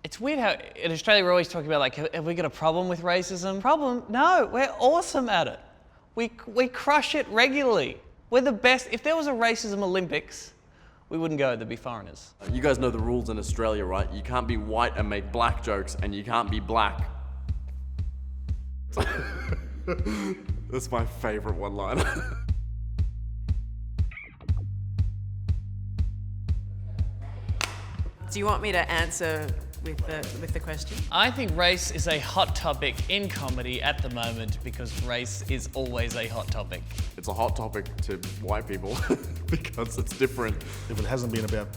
It's weird how in Australia we're always talking about like, have we got a problem with racism? Problem? No, we're awesome at it. We crush it regularly. We're the best. If there was a racism Olympics, we wouldn't go, there'd be foreigners. You guys know the rules in Australia, right? You can't be white and make black jokes, and you can't be black. That's my favorite one-liner. Do you want me to answer with the question? I think race is a hot topic in comedy at the moment because race is always a hot topic. It's a hot topic to white people because it's different. If it hasn't been about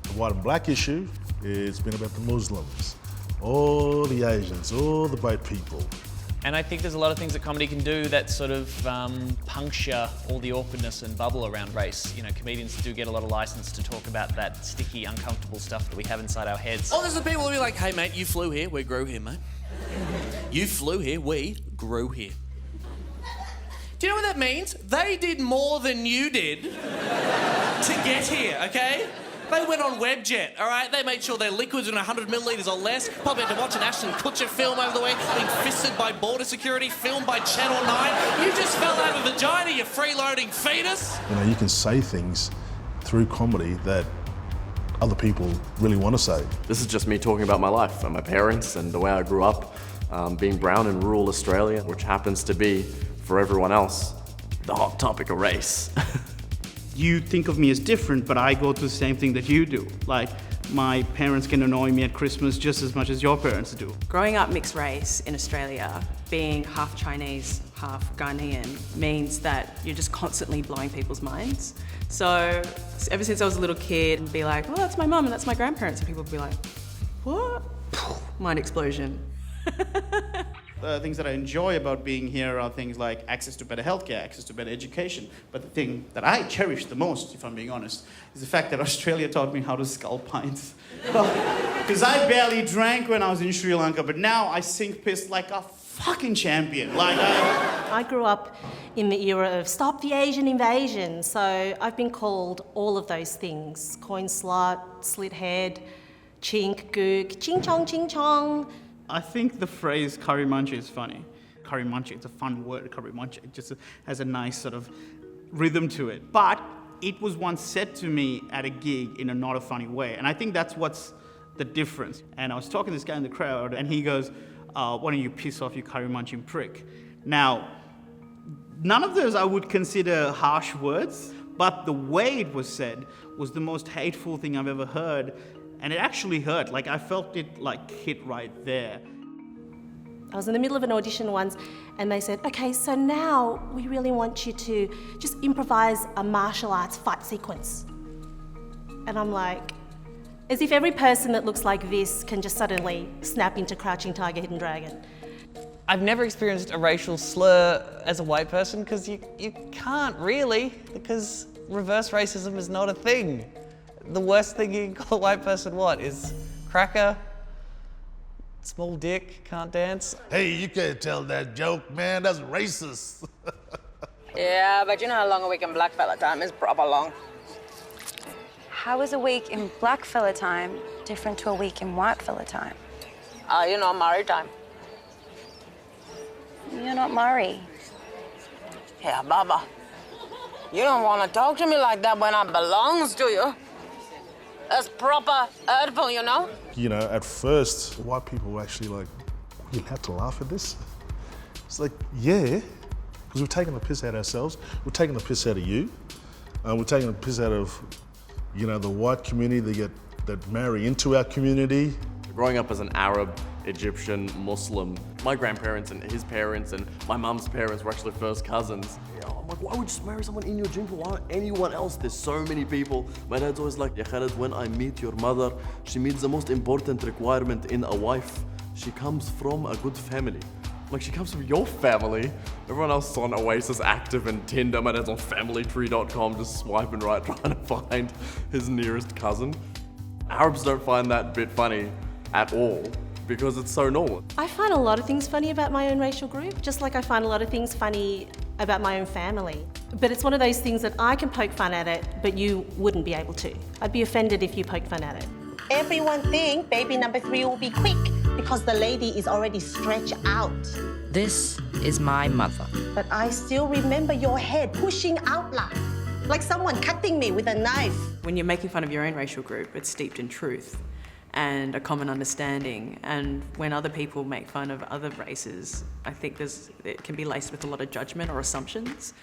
the white and black issue, it's been about the Muslims, all the Asians, all the white people. And I think there's a lot of things that comedy can do that sort of puncture all the awkwardness and bubble around race. You know, comedians do get a lot of license to talk about that sticky, uncomfortable stuff that we have inside our heads. Oh, there's the people who be like, hey mate, you flew here, we grew here, mate. You flew here, we grew here. Do you know what that means? They did more than you did to get here, okay? They went on Webjet, all right? They made sure their liquids were 100 millilitres or less. Probably had to watch an Ashton Kutcher film over the week, being fisted by border security, filmed by Channel 9. You just fell out of a vagina, you freeloading fetus. You know, you can say things through comedy that other people really want to say. This is just me talking about my life and my parents and the way I grew up, being brown in rural Australia, which happens to be, for everyone else, the hot topic of race. You think of me as different, but I go through the same thing that you do. Like, my parents can annoy me at Christmas just as much as your parents do. Growing up mixed race in Australia, being half Chinese, half Ghanaian, means that you're just constantly blowing people's minds. So ever since I was a little kid, I'd be like, well, that's my mum and that's my grandparents. And people would be like, what? Mind explosion. The things that I enjoy about being here are things like access to better healthcare, access to better education. But the thing that I cherish the most, if I'm being honest, is the fact that Australia taught me how to scull pints. Because I barely drank when I was in Sri Lanka, but now I sink piss like a fucking champion. I grew up in the era of stop the Asian invasion, so I've been called all of those things. Coin slut, slit head, chink, gook, ching chong, ching chong. I think the phrase curry muncher is funny. Curry muncher, it's a fun word, curry muncher. It just has a nice sort of rhythm to it. But it was once said to me at a gig in a not a funny way. And I think that's what's the difference. And I was talking to this guy in the crowd and he goes, why don't you piss off, you curry munching prick? Now, none of those I would consider harsh words, but the way it was said was the most hateful thing I've ever heard. And it actually hurt. Like, I felt it like hit right there. I was in the middle of an audition once and they said, okay, so now we really want you to just improvise a martial arts fight sequence. And I'm like, as if every person that looks like this can just suddenly snap into Crouching Tiger, Hidden Dragon. I've never experienced a racial slur as a white person because you can't really, because reverse racism is not a thing. The worst thing you can call a white person what is cracker, small dick, can't dance. Hey, you can't tell that joke, man. That's racist. Yeah, but you know how long a week in blackfella time is? Proper long. How is a week in blackfella time different to a week in whitefella time? You know, Maori time. You're not Maori. Yeah, Baba. You don't want to talk to me like that when I belongs to you. That's proper hurtful, you know? You know, at first, white people were actually like, you have to laugh at this? It's like, yeah, because we're taking the piss out of ourselves, we're taking the piss out of you, we're taking the piss out of, you know, the white community that marry into our community. Growing up as an Arab, Egyptian, Muslim, my grandparents and his parents and my mum's parents were actually first cousins. I'm like, why would you just marry someone in your gym for? Why not anyone else? There's so many people. My dad's always like, yeah, Khaled, when I meet your mother, she meets the most important requirement in a wife. She comes from a good family. Like, she comes from your family. Everyone else is on Oasis Active and Tinder. My dad's on familytree.com just swiping right, trying to find his nearest cousin. Arabs don't find that bit funny at all because it's so normal. I find a lot of things funny about my own racial group, just like I find a lot of things funny about my own family. But it's one of those things that I can poke fun at it, but you wouldn't be able to. I'd be offended if you poked fun at it. Everyone think baby number 3 will be quick because the lady is already stretched out. This is my mother. But I still remember your head pushing out like someone cutting me with a knife. When you're making fun of your own racial group, it's steeped in truth and a common understanding. And when other people make fun of other races, I think it can be laced with a lot of judgment or assumptions.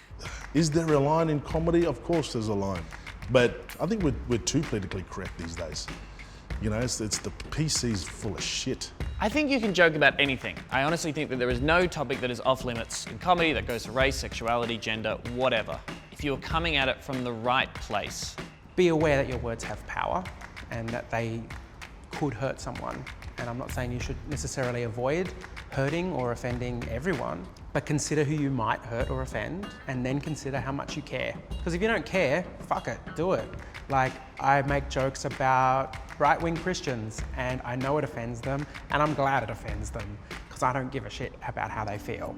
Is there a line in comedy? Of course there's a line. But I think we're too politically correct these days. You know, it's the PC's full of shit. I think you can joke about anything. I honestly think that there is no topic that is off limits in comedy that goes to race, sexuality, gender, whatever. If you're coming at it from the right place. Be aware that your words have power and that they could hurt someone. And I'm not saying you should necessarily avoid hurting or offending everyone, but consider who you might hurt or offend, and then consider how much you care. Because if you don't care, fuck it, do it. Like, I make jokes about right-wing Christians, and I know it offends them, and I'm glad it offends them, because I don't give a shit about how they feel.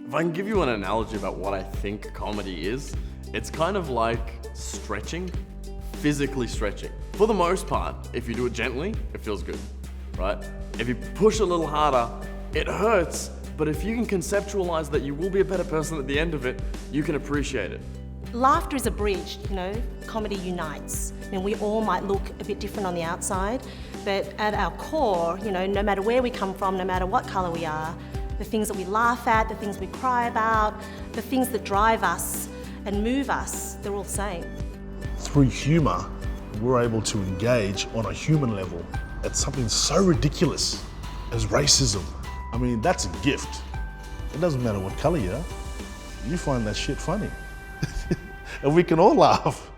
If I can give you an analogy about what I think comedy is, it's kind of like stretching, physically stretching. For the most part, if you do it gently, it feels good, right? If you push a little harder, it hurts, but if you can conceptualize that you will be a better person at the end of it, you can appreciate it. Laughter is a bridge, you know, comedy unites. I mean, we all might look a bit different on the outside, but at our core, you know, no matter where we come from, no matter what colour we are, the things that we laugh at, the things we cry about, the things that drive us and move us, they're all the same. Through humour, we're able to engage on a human level at something so ridiculous as racism. I mean, that's a gift. It doesn't matter what colour you are, you find that shit funny. And we can all laugh.